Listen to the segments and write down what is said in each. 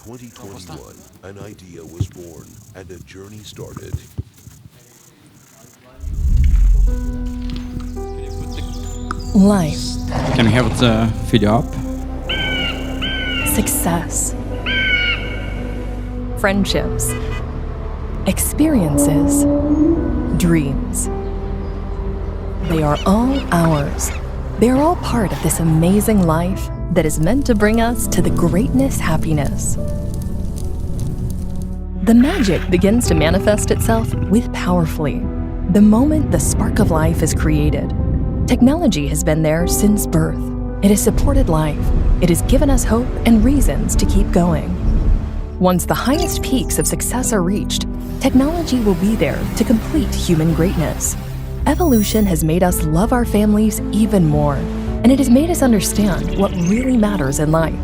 2021, an idea was born and a journey started. Life. Can we have the video up? Success. Friendships. Experiences. Dreams. They are all ours. They are all part of this amazing life that is meant to bring us to the greatness happiness. The magic begins to manifest itself with powerfully the moment the spark of life is created. Technology has been there since birth. It has supported life. It has given us hope and reasons to keep going. Once the highest peaks of success are reached, technology will be there to complete human greatness. Evolution has made us love our families even more, and it has made us understand what really matters in life.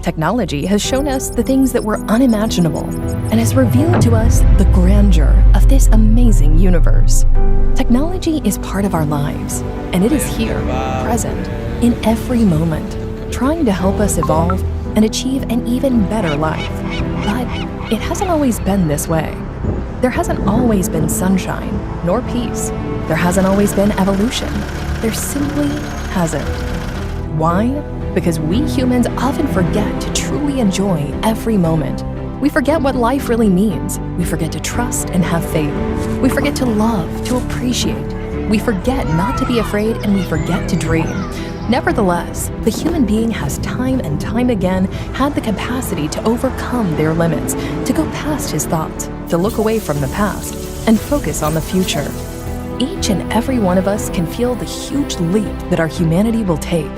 Technology has shown us the things that were unimaginable and has revealed to us the grandeur of this amazing universe. Technology is part of our lives, and it is here, present, in every moment, trying to help us evolve and achieve an even better life. But it hasn't always been this way. There hasn't always been sunshine, nor peace. There hasn't always been evolution. There simply hasn't. Why? Because we humans often forget to truly enjoy every moment. We forget what life really means. We forget to trust and have faith. We forget to love, to appreciate. We forget not to be afraid, and we forget to dream. Nevertheless, the human being has time and time again had the capacity to overcome their limits, to go past his thoughts, to look away from the past, and focus on the future. Each and every one of us can feel the huge leap that our humanity will take.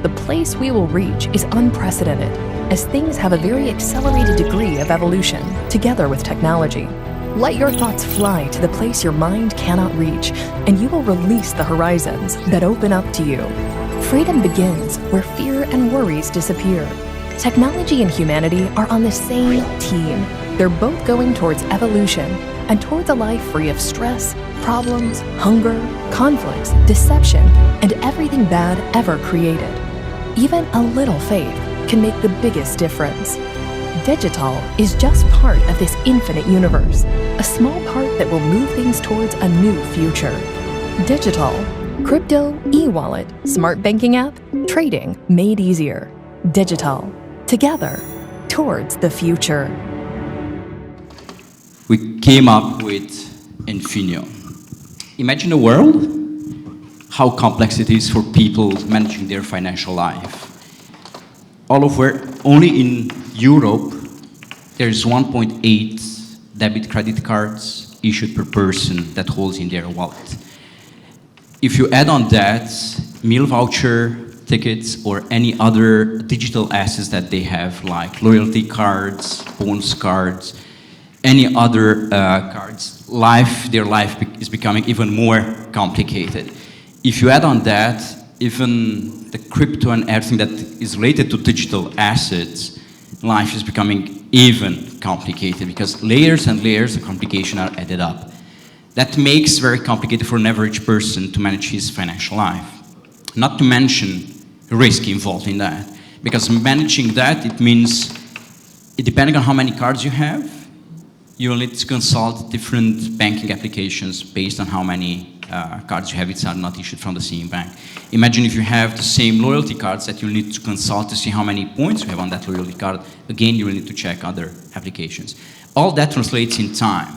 The place we will reach is unprecedented, as things have a very accelerated degree of evolution, together with technology. Let your thoughts fly to the place your mind cannot reach, and you will release the horizons that open up to you. Freedom begins where fear and worries disappear. Technology and humanity are on the same team. They're both going towards evolution and towards a life free of stress, problems, hunger, conflicts, deception, and everything bad ever created. Even a little faith can make the biggest difference. Degethal is just part of this infinite universe, a small part that will move things towards a new future. Degethal, crypto, e-wallet, smart banking app, trading made easier. Degethal, together, towards the future. We came up with Infineo. Imagine a world, how complex it is for people managing their financial life. All over, only in Europe, there's 1.8 debit credit cards issued per person that holds in their wallet. If you add on that meal voucher tickets or any other digital assets that they have, like loyalty cards, bonus cards, any other cards, their life is becoming even more complicated. If you add on that, even the crypto and everything that is related to digital assets, life is becoming even complicated because layers and layers of complication are added up. That makes very complicated for an average person to manage his financial life. Not to mention risk involved in that. Because managing that, it means, depending on how many cards you have, you will need to consult different banking applications based on how many cards you have. It's not issued from the same bank. Imagine if you have the same loyalty cards that you need to consult to see how many points you have on that loyalty card. Again, you will need to check other applications. All that translates in time.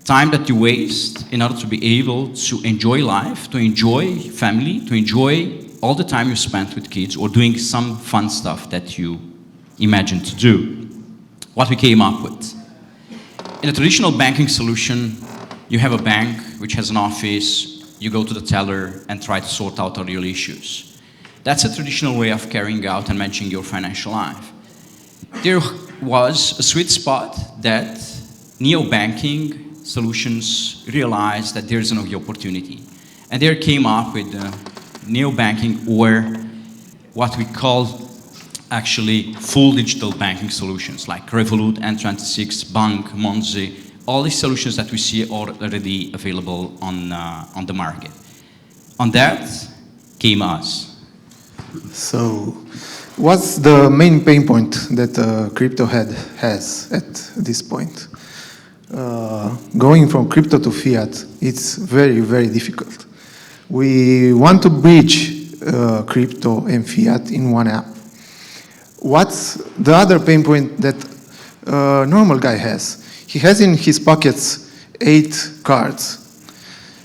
Time that you waste in order to be able to enjoy life, to enjoy family, to enjoy all the time you spent with kids or doing some fun stuff that you imagine to do. What we came up with. In a traditional banking solution, you have a bank which has an office, you go to the teller and try to sort out all your issues. That's a traditional way of carrying out and managing your financial life. There was a sweet spot that neo-banking solutions realized that there's an opportunity. And they came up with neo-banking, or what we call actually full digital banking solutions like Revolut, N26, Bank, Monze, all these solutions that we see are already available on the market. On that came us. So, what's the main pain point that crypto has at this point? Going from crypto to fiat, it's very, very difficult. We want to bridge crypto and fiat in one app. What's the other pain point that a normal guy has? He has in his pockets 8 cards.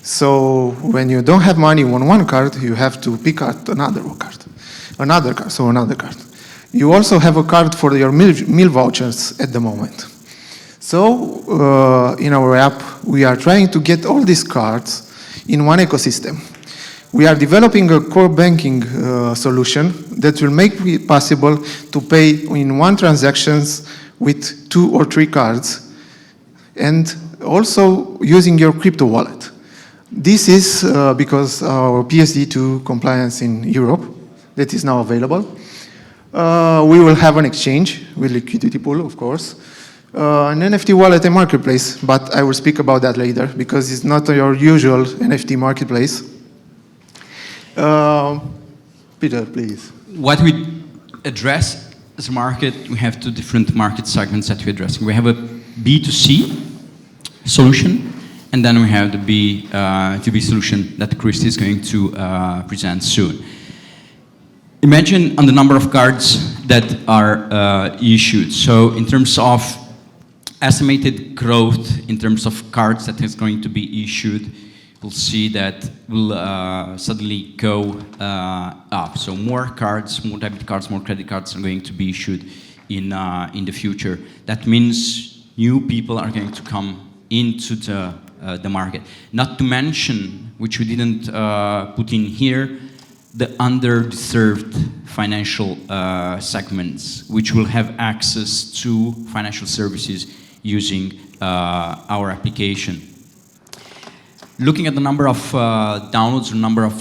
So when you don't have money on one card, you have to pick out another card. Another card. You also have a card for your meal vouchers at the moment. So in our app, we are trying to get all these cards in one ecosystem. We are developing a core banking solution that will make it possible to pay in one transactions with 2 or 3 cards, and also using your crypto wallet. This is because our PSD2 compliance in Europe that is now available. We will have an exchange with liquidity pool, of course, an NFT wallet and marketplace, but I will speak about that later because it's not your usual NFT marketplace. Peter, please. What we address as a market, we have 2 different market segments that we're addressing. We have a B2C solution, and then we have the B2B solution that Christy is going to present soon. Imagine on the number of cards that are issued. So in terms of estimated growth, in terms of cards that is going to be issued, we'll see that will suddenly go up. So more cards, more debit cards, more credit cards are going to be issued in the future. That means new people are going to come into the market. Not to mention, which we didn't put in here, the underserved financial segments, which will have access to financial services using our application. Looking at the number of downloads or number of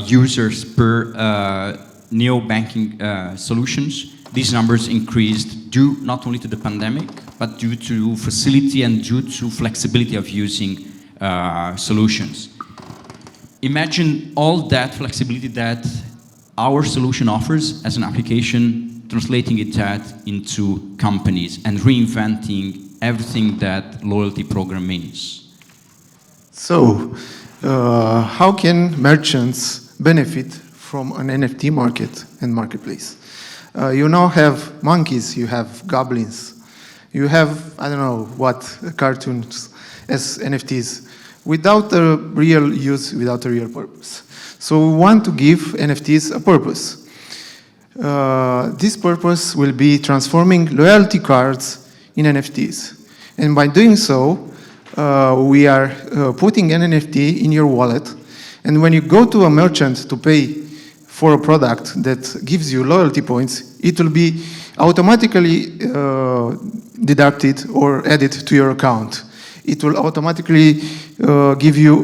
users per neo-banking solutions, these numbers increased due not only to the pandemic, but due to facility and due to flexibility of using solutions. Imagine all that flexibility that our solution offers as an application, translating it into companies and reinventing everything that loyalty program means. So, how can merchants benefit from an NFT market and marketplace? You now have monkeys, you have goblins, you have, I don't know what, cartoons as NFTs, without a real use, without a real purpose. So we want to give NFTs a purpose. This purpose will be transforming loyalty cards in NFTs. And by doing so, we are putting an NFT in your wallet. And when you go to a merchant to pay for a product that gives you loyalty points, it will be automatically deducted or added to your account. It will automatically give you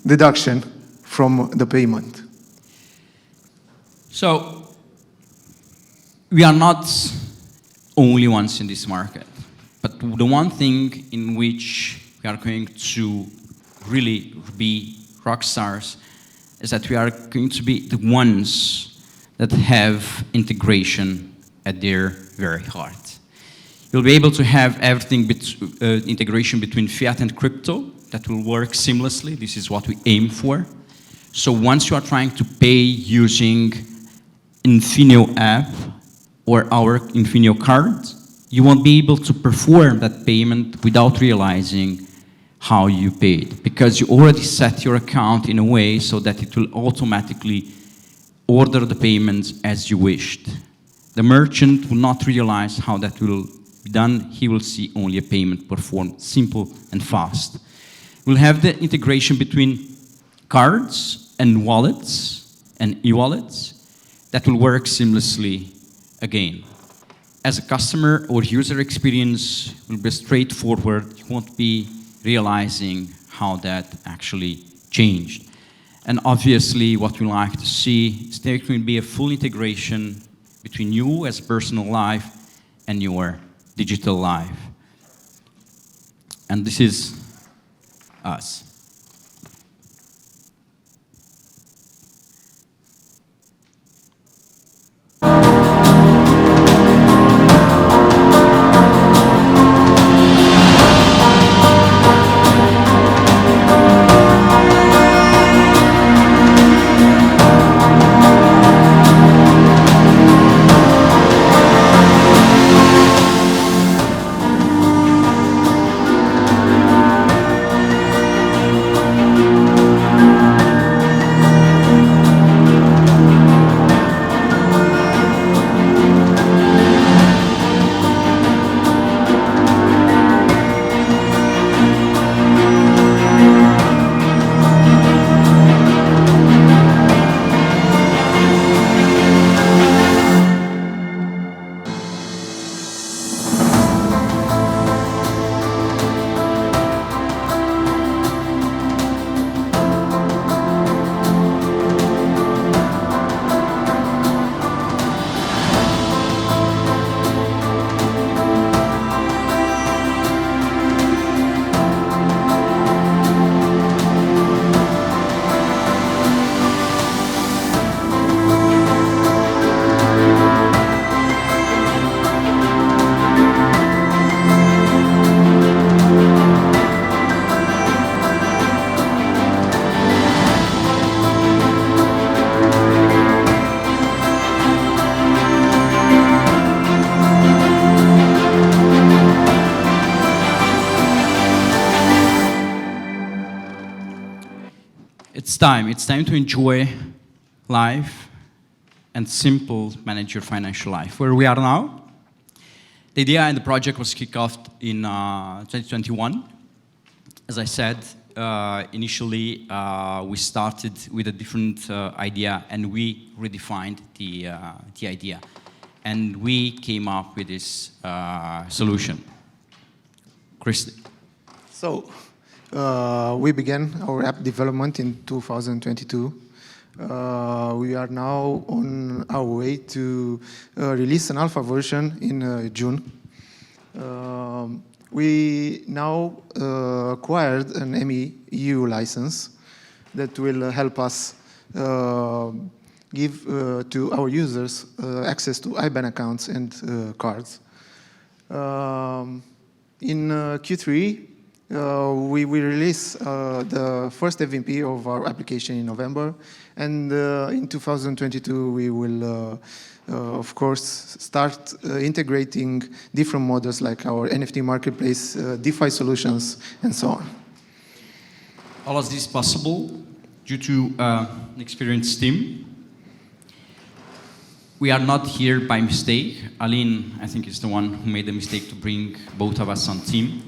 deduction from the payment. So we are not only ones in this market, but the one thing in which we are going to really be rock stars is that we are going to be the ones that have integration at their very heart. You'll be able to have everything, integration between fiat and crypto that will work seamlessly. This is what we aim for. So once you are trying to pay using Infineo app or our Infineo card, you won't be able to perform that payment without realizing how you paid, because you already set your account in a way so that it will automatically order the payments as you wished. The merchant will not realize how that will be done. He will see only a payment performed simple and fast. We'll have the integration between cards and wallets and e-wallets that will work seamlessly again. As a customer or user experience will be straightforward. You won't be realizing how that actually changed. And obviously what we like to see is there will be a full integration between you as personal life and your digital life. And this is us. It's time. It's time to enjoy life and simple manage your financial life. Where we are now, the idea and the project was kicked off in 2021. As I said, initially we started with a different idea and we redefined the idea. And we came up with this solution. Christy. So, we began our app development in 2022. We are now on our way to release an alpha version in June. We now acquired an MEU license that will help us give to our users access to IBAN accounts and cards. In Q3, we will release the first MVP of our application in November, and in 2022 we will, of course, start integrating different models like our NFT marketplace, DeFi solutions, and so on. All of this is possible due to an experienced team. We are not here by mistake. Aline, I think, is the one who made the mistake to bring both of us on team.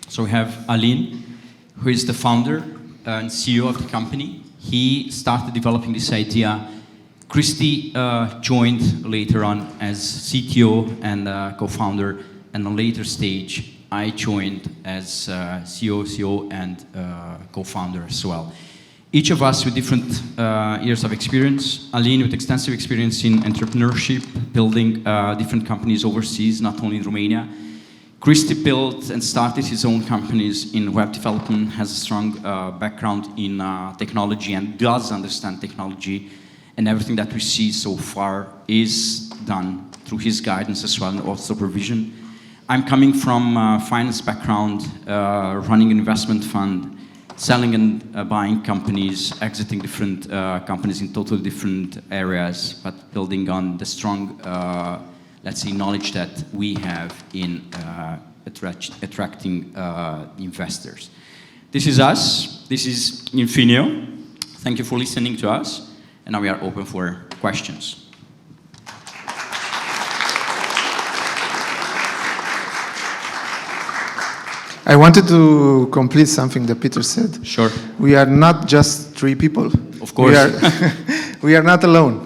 So we have Aline, who is the founder and CEO of the company. He started developing this idea. Christy joined later on as CTO and co-founder, and on a later stage, I joined as CEO and co-founder as well. Each of us with different years of experience. Aline with extensive experience in entrepreneurship, building different companies overseas, not only in Romania. Christy built and started his own companies in web development, has a strong background in technology and does understand technology, and everything that we see so far is done through his guidance as well and also supervision. I'm coming from a finance background, running an investment fund, selling and buying companies, exiting different companies in totally different areas, but building on the strong, let's say, knowledge that we have in attracting investors. This is us. This is Infineo. Thank you for listening to us. And now we are open for questions. I wanted to complete something that Peter said. Sure. We are not just 3 people. Of course. We are not alone.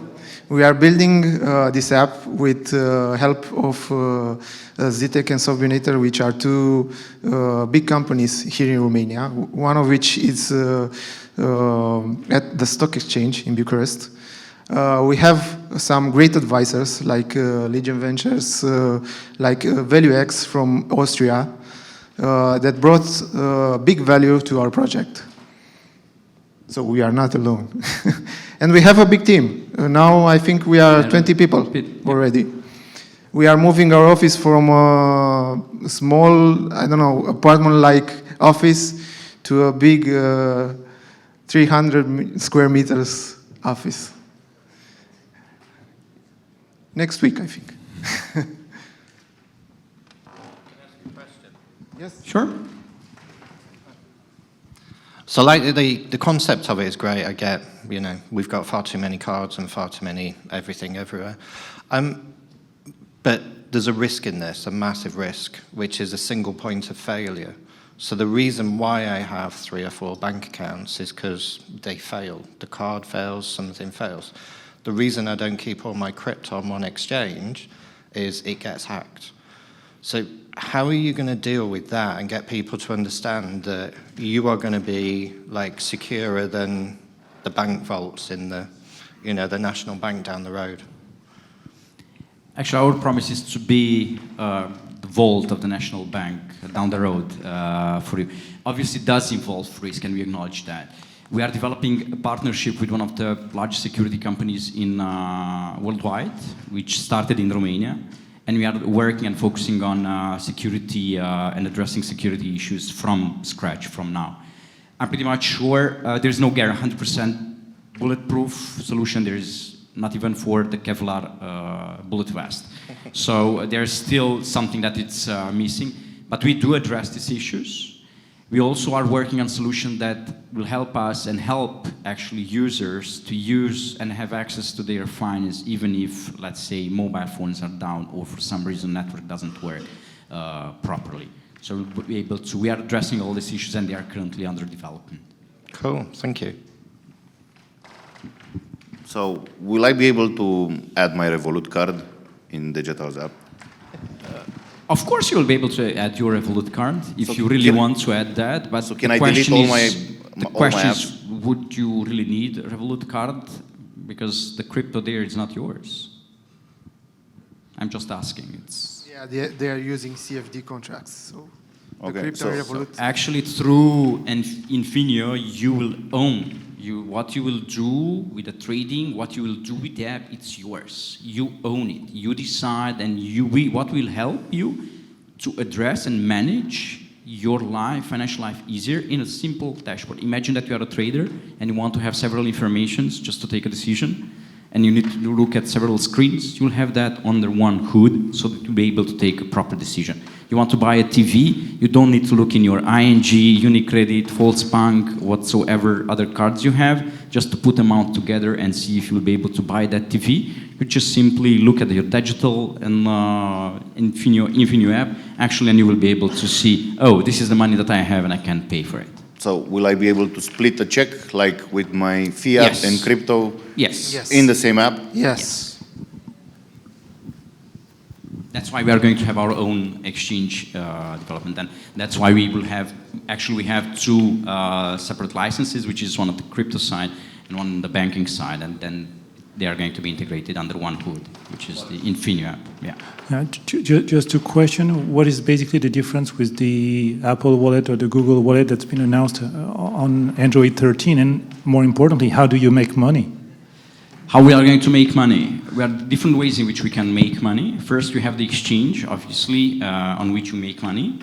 We are building this app with help of Zitec and Softbinator, which are 2 big companies here in Romania, one of which is at the stock exchange in Bucharest. We have some great advisors like Legion Ventures, like ValueX from Austria, that brought big value to our project. So we are not alone. And we have a big team. Now I think we are 20 people already. We are moving our office from a small, I don't know, apartment-like office to a big 300 square meters office. Next week, I think. Yes. Sure. So like the concept of it is great. I get, you know, we've got far too many cards and far too many everything everywhere. But there's a risk in this, a massive risk, which is a single point of failure. So the reason why I have 3 or 4 bank accounts is because they fail. The card fails, something fails. The reason I don't keep all my crypto on one exchange is it gets hacked. So how are you going to deal with that and get people to understand that you are going to be like securer than the bank vaults in the, you know, the national bank down the road? Actually, our promise is to be the vault of the national bank down the road for you. Obviously, it does involve risk, and we acknowledge that. We are developing a partnership with one of the largest security companies in worldwide, which started in Romania. And we are working and focusing on security and addressing security issues from scratch, from now. I'm pretty much sure there's no 100% bulletproof solution. There is not even for the Kevlar bullet vest. So there's still something that it's missing. But we do address these issues. We also are working on solutions that will help us and help actually users to use and have access to their finance, even if, let's say, mobile phones are down or for some reason network doesn't work properly. So we'll be able to, we are addressing all these issues and they are currently under development. Cool, thank you. So, will I be able to add my Revolut card in Degethal app? Of course, you'll be able to add your Revolut card if So you really can- want to add that. But So can the I delete question all is, my- the all my question apps? is, would you really need a Revolut card? Because the crypto there is not yours. I'm just asking. It's Yeah, they are using CFD contracts. So the Okay, crypto so- Revolut. actually through Infineo, you will own. What you will do with the trading, what you will do with the app, it's yours. You own it. You decide, and what will help you to address and manage your life, financial life easier in a simple dashboard. Imagine that you are a trader and you want to have several informations just to take a decision, and you need to look at several screens. You'll have that under one hood so that you'll be able to take a proper decision. You want to buy a TV, you don't need to look in your ING, UniCredit, Volksbank, whatsoever other cards you have, just to put them out together and see if you'll be able to buy that TV. You just simply look at your Degethal and Infineo app, actually, and you will be able to see, oh, this is the money that I have and I can pay for it. So, will I be able to split the check, like with my fiat Yes. and crypto Yes. Yes. in the same app? Yes. That's why we are going to have our own exchange development, and that's why we will have, actually we have two separate licenses, which is one on the crypto side and one on the banking side, and then they are going to be integrated under one hood, which is the Infineo app. Yeah. Just to question, what is basically the difference with the Apple Wallet or the Google Wallet that's been announced on Android 13, and more importantly, how do you make money? How we are going to make money? We have different ways in which we can make money. First, we have the exchange, obviously, on which we make money,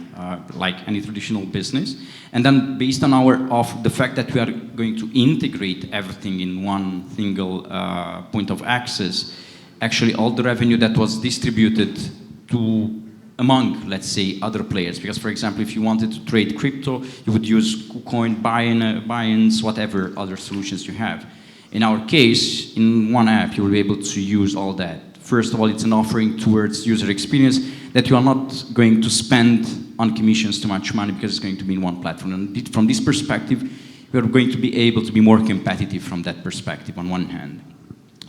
like any traditional business. And then, based on the fact that we are going to integrate everything in one single point of access, actually, all the revenue that was distributed among, let's say, other players. Because, for example, if you wanted to trade crypto, you would use KuCoin, Binance, whatever other solutions you have. In our case, in one app, you will be able to use all that. First of all, it's an offering towards user experience that you are not going to spend on commissions too much money because it's going to be in one platform. And from this perspective, we are going to be able to be more competitive from that perspective on one hand.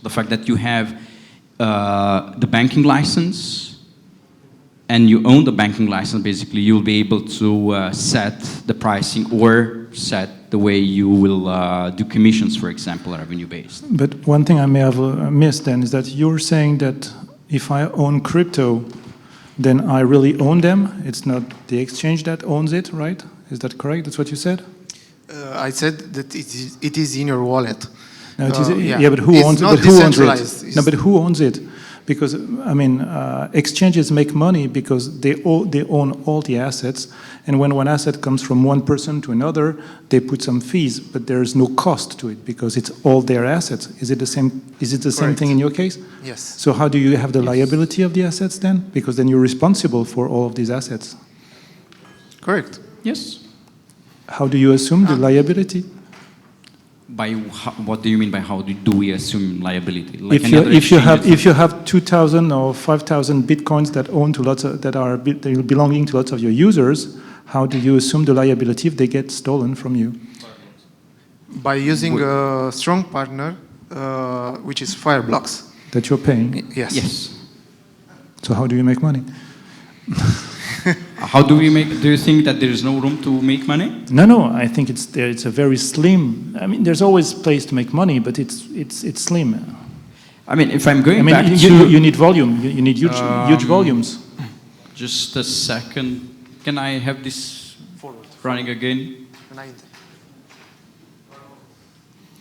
The fact that you have the banking license and you own the banking license, basically, you'll be able to set the pricing or set the way you will do commissions, for example, revenue-based. But one thing I may have missed then is that you're saying that if I own crypto, then I really own them. It's not the exchange that owns it, right? Is that correct? That's what you said? I said that it is in your wallet. No, it is, Yeah. yeah, but who It's owns it? not But who owns decentralized. it? No, but who owns it? Because I mean, exchanges make money because they own all the assets, and when one asset comes from one person to another, they put some fees, but there is no cost to it because it's all their assets. Is it the same? Is it the same Correct. thing in your case? Yes. So how do you have the liability of the assets then? Because then you're responsible for all of these assets. Correct. Yes. How do you assume the liability? What do you mean by how do we assume liability? Like If any other exchange, if you have 2,000 or 5,000 bitcoins that are belonging to lots of your users, how do you assume the liability if they get stolen from you? By using a strong partner, which is Fireblocks. That you're paying. Yes. Yes. So how do you make money? How do we make? Do you think that there is no room to make money? No. I think it's a very slim. I mean, there's always place to make money, but it's slim. I mean, if I'm going I back mean, to you need volume. You need huge volumes. just a second, can I have this running again?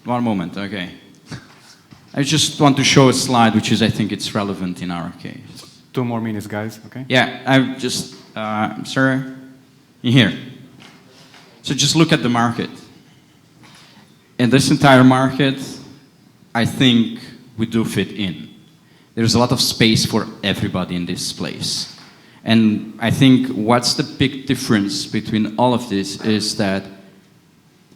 One moment, okay. I just want to show a slide, which is, I think, it's relevant in our case. 2 more minutes, guys, okay? Yeah, I'm just, sir, in here. So just look at the market. In this entire market, I think we do fit in. There's a lot of space for everybody in this place. And I think what's the big difference between all of this is that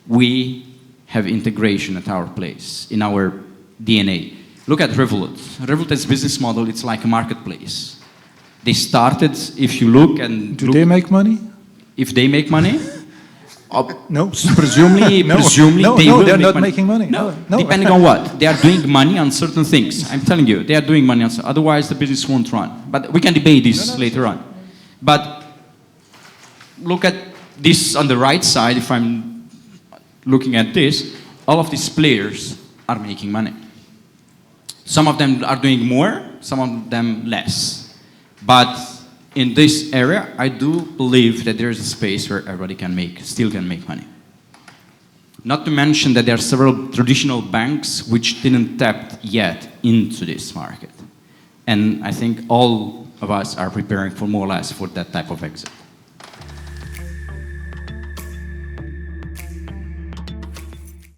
we have integration at our place, in our DNA. Look at Revolut. Revolut's business model, it's like a marketplace. They started, if you look and... Do they make money? If they make money? No. Presumably, No. presumably No, they no, will they're make not money. making money. No, No. depending on what. They are doing money on certain things. I'm telling you, they are doing money on otherwise the business won't run. But we can debate this later on. But look at this on the right side, if I'm looking at this, all of these players are making money. Some of them are doing more, some of them less. But in this area, I do believe that there is a space where everybody still can make money. Not to mention that there are several traditional banks which didn't tap yet into this market. And I think all of us are preparing for more or less for that type of exit.